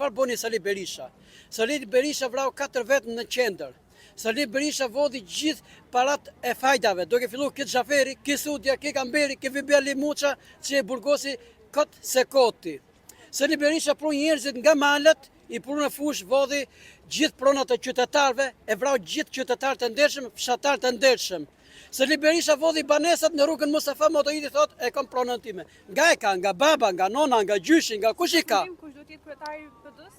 çfarë bëni Sali Berisha? Sali Berisha vrau 4 vetë në qendër. Sali Berisha vodhi gjithë parat e fajdave. Do ke fillu këtë Xhaferi, këtë Sudja, këtë Kamberi, këtë Vibjali Muça, që e burgosi këtë se koti. Sali Berisha pru njerëzit nga malet, i pru në fush vodhi gjithë pronat e qytetarve, e vrau gjithë qytetarë të ndershëm, fshatar të ndershëm. Sali Berisha vodhi banesat në rrugën Mustafa Motoiti, thot e kam pronën time. Nga e ka, nga baba, nga nona, nga gjyshi, nga kush i ka. Kush do të jetë kryetari i PD-s?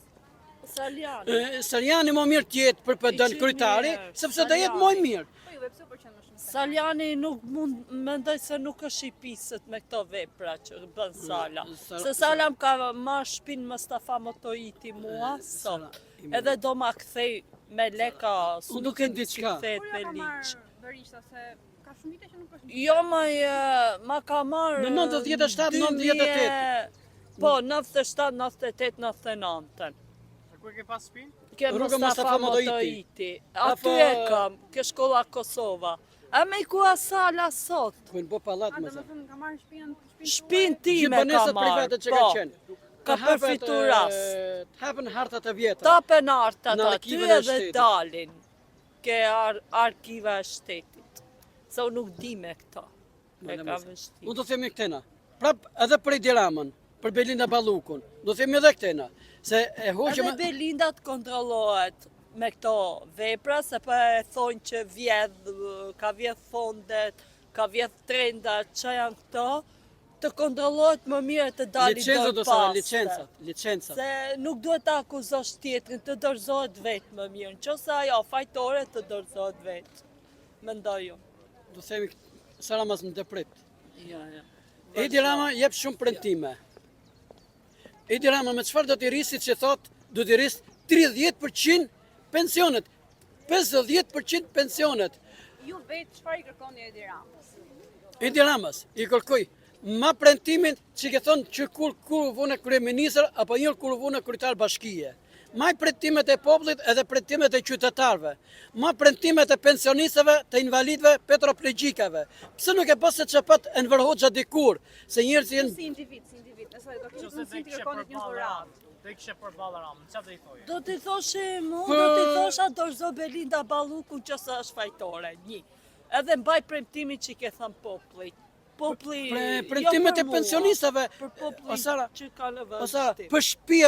Saliani. Saliani më mirë tjetë për PD-n kryetari, sepse do jetë më mirë. Po juve pse po qenë më shumë? Saliani nuk mund, mendoj se nuk është i pisët me këto vepra që bën Sala. Se Sala më ka marrë shpinë Mustafa Motoiti mua sot. Edhe do ma kthej me leka, nuk e di çka. Kur ja ka marrë Berisha se ka shumë vite që nuk është. Jo, ma ka marrë... Në 97, 98. Po, 97, 98, 99. Ku e ke pas shpinë? Ke Rruga Mustafa Motoiti. Aty e kam, ke shkolla Kosova. A me i ku a Sala sot? Po në bo palat A më do të thënë ka marrë shtëpinë Shpinë time Gjithë ka banesat marrë. private që ka qenë. Ka përfitu rast. Të hapen hartat e vjetra. Tapen artat Në aty arkivën e edhe shtetit. dalin. Ke arkiva e shtetit. Se unë nuk di me këta. E ka vështirë. Unë do themi këtena. Prap edhe për Edi Ramën, për Belinda Ballukun. Do themi edhe këtena. Se e hoqëm... Edhe Belinda të kontrollohet me këto vepra, se pa e thonë që ka vjedh fondet, ka vjedh trendat, që janë këto, të kontrollohet më mirë të dalin Licenza do sa licenca. Se nuk duhet të akuzosh tjetrin, të dorëzohet vetë më mirë. Në qësa ajo fajtore të dorëzohet vetë. Mendoj ju. Do themi Saramas më deprit. Ja. Edi Rama jep shumë premtime. Edi Rama me çfarë do t'i rrisit që thot, do t'i rris 30% pensionet, 50% pensionet. Ju vetë çfarë i kërkoni Edi Ramës? Edi Ramas i kërkoj ma premtimin që ke thonë që kur vune kryeministër apo njërë kur vune kryetar bashkije. Ma i premtimet e popullit edhe premtimet e qytetarve. Ma premtimet e pensionistëve, të invalidëve, petroplejgjikave. Pse nuk e pas se çapat Enver Hoxha dikur, se njerëzit janë Si individ. Nëse do kishit mundësi të kërkonit një zborat. Do i kishe përballë Ramën, çfarë do i thoje? Do t'i thoshe do t'i thosha dorëzo Belinda Ballukun që sa është fajtore, një. Edhe mbaj premtimin që i ke thënë popullit. premtimet e pensionistave. Për popullit Osara, që ka në Osara, vështirë.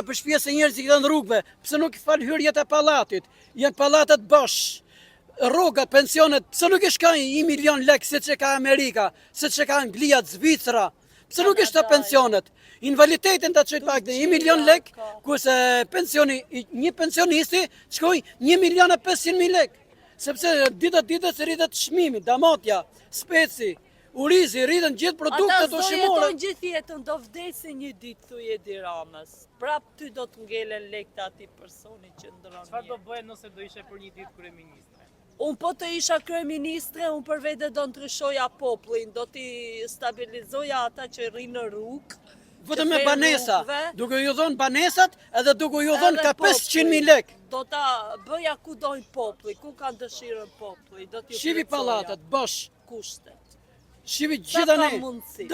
për shtëpia se njerëzit i kanë rrugëve, pse nuk i fal hyrjet e pallatit? Janë pallatet bosh. Rrugat, pensionet, pse nuk i shkojnë 1 milion lek siç e ka Amerika, siç e ka Anglia, Zvicra? Pse nuk ishte pensionet? Invaliditetin ta çojë pak 1 milion lek, kurse një pensionisti shkoi 1 milion e 500.000 lek. Sepse ditët rritet çmimi, damatja, speci, urizi, rritën gjithë produktet Ata ushqimore. do jetojnë gjithë jetën, do vdesin një ditë, thuj Edi Ramës. Prap ty do të ngelen lekët ati personi që ndronë Çfarë do jetë. bëje nëse do ishe për një ditë kryeministre? Unë po të isha kryeministre, unë për vete do ndryshoja popullin, do t'i stabilizoja ata që rrinë në rrugë. Vetëm me banesa, duke ju dhënë banesat edhe duke ju dhënë ka 500.000 lek. Do ta bëja ku dojnë populli, ku kanë dëshirën populli. Shivi pallatet, bosh. Kushtet. Shivi Sa gjitha ka ne. mundësi?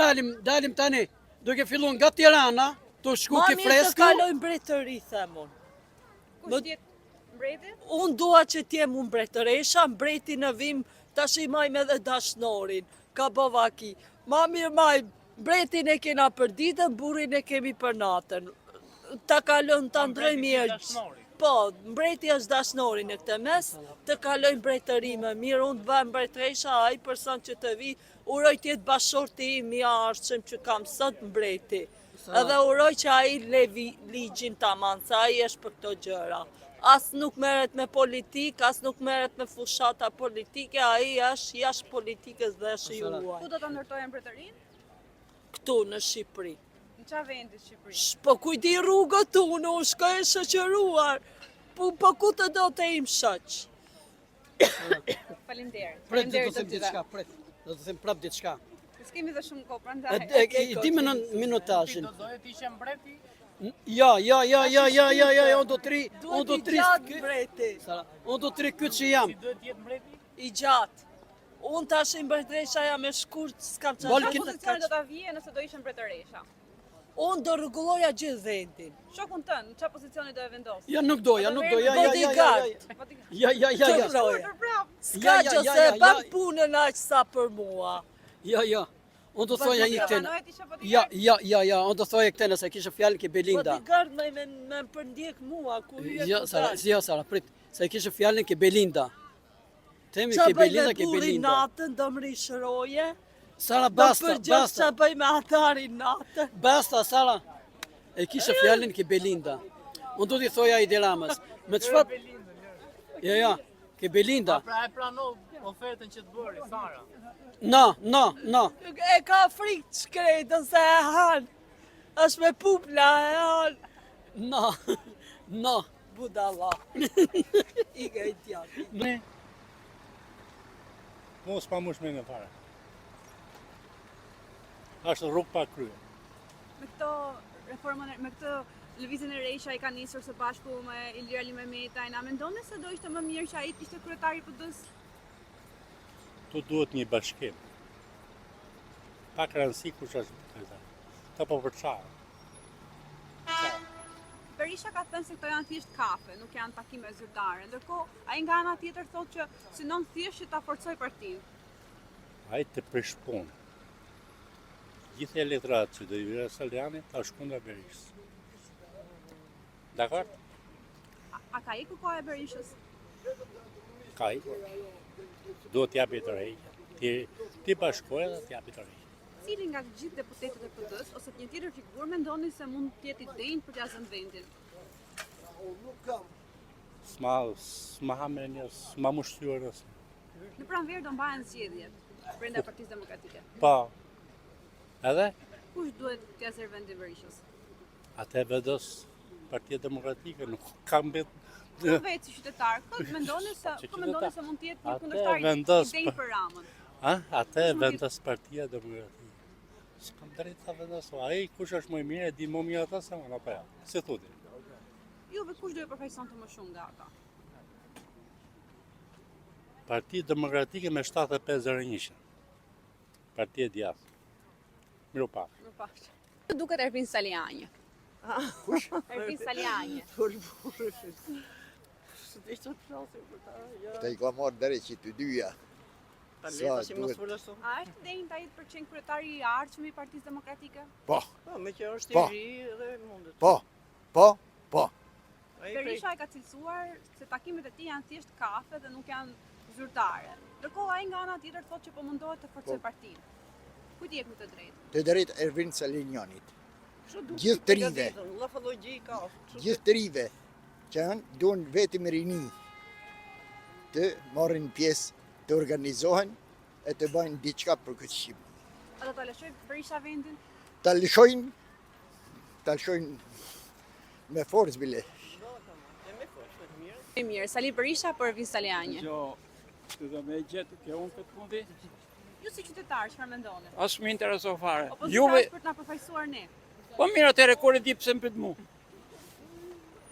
Dalim tani, duke filluar nga Tirana, të shku Ma ki mirë të fresku. kalojnë mbretëri, themun. Kush tjetë mbreti? Unë dua që t'jem unë mbretëresha, mbreti në vim të shimajmë edhe dashnorin, ka bovaki. Ma mirë majmë, mbretin e kena për ditën, burin e kemi për natën. Ta kalon të ndroj mirë. Po, mbreti është dashnori në këtë mes, të kalojnë mbretëri më mirë, unë të bëjmë mbretëresha, ai person që të vi, uroj tjetë bashorti im i arshëm që kam sot mbreti. Edhe uroj që ai levi ligjin tamam, se ai është për këto gjëra. As nuk merret me politik, as nuk merret me fushata politike, ai është jashtë politikës dhe është juaj. Ku do të ndërtojnë mbretërinë? Këtu në Shqipëri. Në qa vendi Shqipëri? Po kujdi rrugët unë shkoj e shoqëruar. Po ku të do të im shoq? Faleminderit. Pret, do Faleminderit të them diçka, pret. Do të them prap diçka. S'kemi dhe shumë kohë, prandaj. I di me në minutazhin. Do doje të ishe mbreti? Ja, unë do të ri, Duhet i gjatë mbreti. unë do të ri këtë që jam. Si duhet të jetë mbreti? I gjatë. Unë tash i mbretëresha jam e shkurt, s'kam Çfarë Molkin- pozicioni do ta vije nëse do ishe mbretëresha? Unë do rregulloja gjithë vendin. Shokun tënë, në çfarë pozicioni do e vendos? Ja nuk do, ja. Bodyguard. Ja. Për prap. S'ka Ja, që se ban punën aq sa për mua. Ja. Unë do thoja një këtene. Pranohet isha bodyguard? Ja, unë do thoja këtene se kishe fjalën ke Belinda. Bodyguard me përndjek mua, ku hyje Ja, Sara, prit, se kishe fjalën ke Belinda. Temi Qa ke bëj Belinda, me ke burri Belinda. natën, do më rishëroje. Sara, Do basta, përgjës qa bëj me atari natën. Basta, Sara. E kishe fjalën ke Belinda. Unë do t'i thoja Edi Ramës. Me çfarë? Ja, ke Belinda. Pra e pranon ofertën që të bëri, Sara. No. E ka frikë të shkretën se e hanë. Është me pupla e hanë. No. Budalla. Ike i tjaki. Mos pa mush me në fare. Ashtë rrugë pa krye. Me këto reformën, me këtë lëvizjen e Reisha i ka nisur së bashku me Ilir Ali Mehmetaj, a mendoni se do ishte më mirë që ai të ishte kryetari i PD-s? Tu duhet një bashkim. Pak rëndësi kush është kryetar. Ta po për çfarë? Berisha ka thënë se këto janë thjesht kafe, nuk janë takime zyrtare. Ndërkohë, ai nga ana tjetër thotë që synon thjesht që ta forcoj partinë. Ai të prish punë. Gjithë elektorat që do i vira Saliani, ta shkunda Berishës. Dakor? A ka ikur koha e Berishës? Ka i. Duhet t'japi të rejtë. Ti bashkoja dhe t'japi të rejtë. Cili nga të gjithë deputetët e PD-s ose të një tjetër figurë mendoni se mund të jetë i denjë për t'ia zënë vendin? S'ma hamre njës, s'ma mushtyur nësë. Në pranverë do mbahen zgjedhjet brenda Partisë Demokratike. Pa. Edhe? Kush duhet t'ia zërë vendin Berishës? Atë e vendos Partia Demokratike, nuk kam bet... Ku vetë si qytetar, kë mendoni se mund të jetë një Atë kundërshtar i vendos denjë për Ramën? Atë e vendos Partia Demokratike. S'kam drejt ta vendosu. Ai kush është më i mirë e di më mirë ata se unë apo ja. Si thotë? Juve kush do e përfaqësonte më shumë nga ata? Partia Demokratike me 75-01. Partia e djathtë. Miru pa. Më pak. Duket Ervin Saliani. Kush? Ervin Saliani. Për burë. Së të ishte të flasim për ta. Të i ka marrë dere që të dyja. Ta Sa leta që mos duhet- folë ashtu. A është denjë ta jetë për qenë kryetari i ardhshëm i Partisë Demokratike? Po, Po, me që është Po. i ri dhe mundet. po. Ai Berisha e ka cilësuar se takimet e tij janë thjesht kafe dhe nuk janë zyrtare. Ndërkohë ai nga ana tjetër thotë që po mundohet të forcoj partinë. Kujt i jep më të drejtë? Të drejt Ervin Salinianit. Kështu duket Gjithë të rive. Llafallogji ka. Kështu Gjithë të rive që janë duan vetëm rini të marrin pjesë, të organizohen e të bëjnë diçka për këtë shqip. A do ta lëshoj Berisha vendin? Ta lëshojnë me forcë bile. Mirë, Sali Berisha për Ervin Saliani. Jo, të me gjetë ke unë këtë fundi, Ju si qytetar, çfarë mendoni? asë më intereso fare. Opozita Juve, është për të na përfaqësuar ne. po mirë atëre kur e di pse më pyet mu.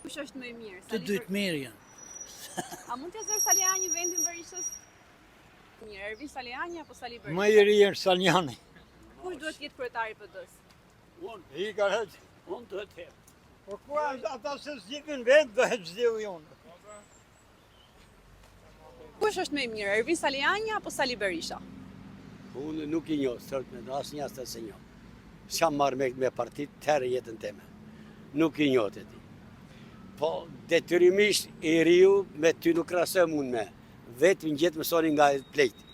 Kush është më i mirë? Të dytë mirë janë. A mund t'ia zërë Saliani vendin Berishës? Mirë, Ervin Saliani apo Sali Berisha? Më i ri është Saljani. Kush duhet të jetë kryetari i PD-s? I ka heq. Unë duhet të hep. Po ku ata se zgjidhin vend do heq zgjedhë jonë. Kush është më i mirë, Ervin Saliani apo Sali Berisha? Unë nuk i njoh, sot me asë një asë se njoh. S'kam marrë me partit tërë jetën time. Nuk i njoh të ti. Po, detyrimisht i riu me ty nuk krasëm unë me. Vetë më gjetë mësoni nga plejtë.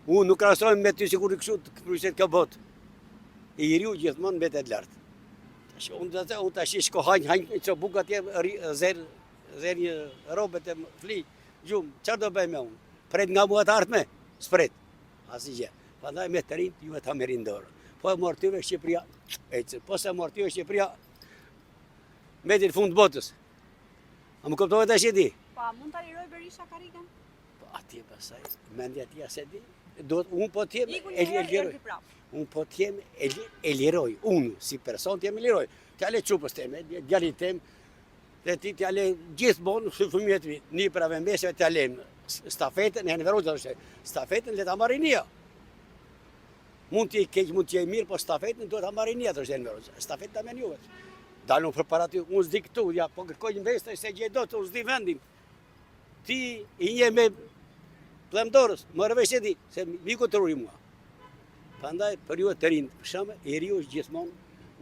Unë nuk krasëm me ty si kur i këshu të këpërset ka botë. I riu gjithmonë me të lartë. Unë të ashtë shko hajnë që buka tje zerë një robet e fli. Gjumë, qërë do bëj me unë? Pret nga mua të artë me? S'pret. Asi gjë. Pandaj me të rinë, ju e ta me rinë dorë. Po e mortyve Shqipëria, po se mortyve Shqipëria, me të fund botës. A më kuptohet të shqiti? Pa, mund t'a liroj Berisha karikën? Po atje pasaj, mendja tja se di. Unë po t'jem Iku e një herë, liroj. erdi prapë. Unë po t'jem e liroj. Unë, si person t'jem e liroj. T'jale qupës teme, djalit tem, dhe ti t'jale gjithë bonë, fëmijët vi, një prave meseve t'jale stafetën, e në veru të stafetën le ta marri nia. Mund t'i keq, mund t'i mirë, po stafetin duhet ta marrin njëtër, është Enver Hoxha. Stafetin ta merr juve. Dalun përpara ty, unë s'di këtu, ja, po kërkoj investor se gjej dot, unë s'di vendin. Ti i nje me plemdorës, më rëvesh e di, se miku të ruri mua. Prandaj për ju të rinj, për shembull, i riu është gjithmonë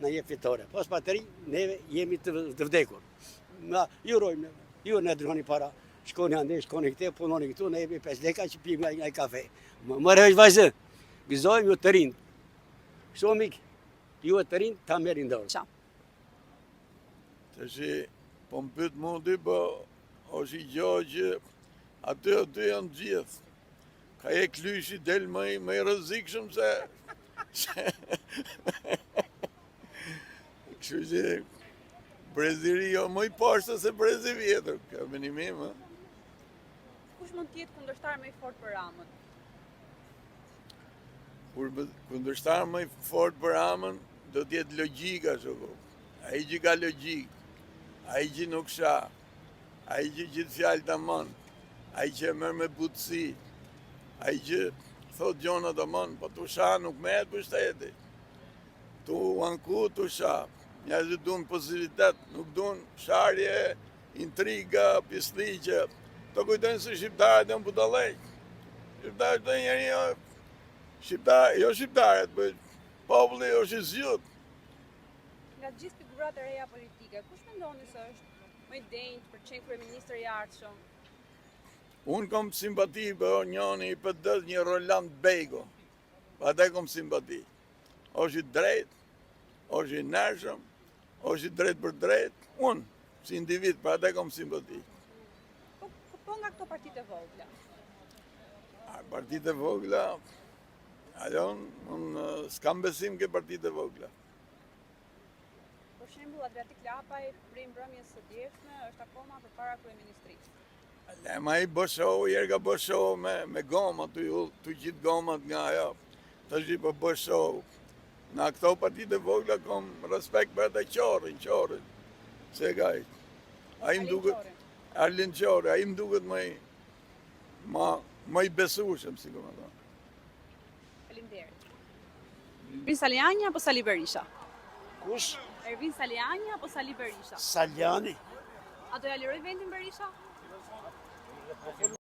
në një fitore. Pas pa të rinj, neve jemi të vdekur. Na ju rojmë, ju ne droni para. Shkoni ande, shkoni këte, punoni këtu, ne jemi 5 leka që pijmë një kafe. Më rëvesh vajzë, gëzojmë ju të rinj. Kështu mik, ju të rinj ta merrin dorë. Tash po më pyet mundi, po është i gjohë që aty janë gjithë. Ka e klyshi del më i rrezikshëm se kështu që breziri jo më i poshtë se brezi vjetër, ka menim im. Kush mund të jetë kundërshtar më i fortë për Ramën? Kundërshtar më i fortë për Ramën do të jetë logjika shoku. Ai që ka logjik, ai që nuk shah, ai që gjithë fjalë ta mën, ai që merr me butësi, ai që thot gjona të mën, po tu shah nuk merret për shteti. Tu anku tu shah. Njerëzit duan pozitivitet, nuk duan sharje, intriga, pisliqe. Të kujtojnë se shqiptarët janë budallëq. Shqiptarët janë njerëz jo shqiptarët, po populli është i zgjut. Nga gjithë figurat e reja politike, kush mendoni se është më i denjtë për qenë kryeministër i ardhshëm? Unë kam simpati për njëri i PD-s, një Roland Bego. Ata kam simpati. Është i drejtë, është i ndershëm, është i drejtë për drejtë. Unë, si individ, për ata kam simpati. Po nga këto partitë e vogla? Partitë e vogla, unë s'kam besim ke partitë e vogla. Për shembull, Adriatik Lapaj, prej mbrëmjes së djeshme, është akoma përpara kryeministrisë. Ma i bë show, jeri ka bë show me goma, tu gjithë gomat nga ajo. Tash i po bë show. Në këto partitë e vogla kam respekt për ata qorin. Se gaj. Ai më duket Arlin Qori, ai më duket më i besueshëm, si më thon. Faleminderit. Ervin Saliani apo Sali Berisha? Kush? Ervin Saliani apo Sali Berisha? Saliani. A do ja liroj vendin Berisha?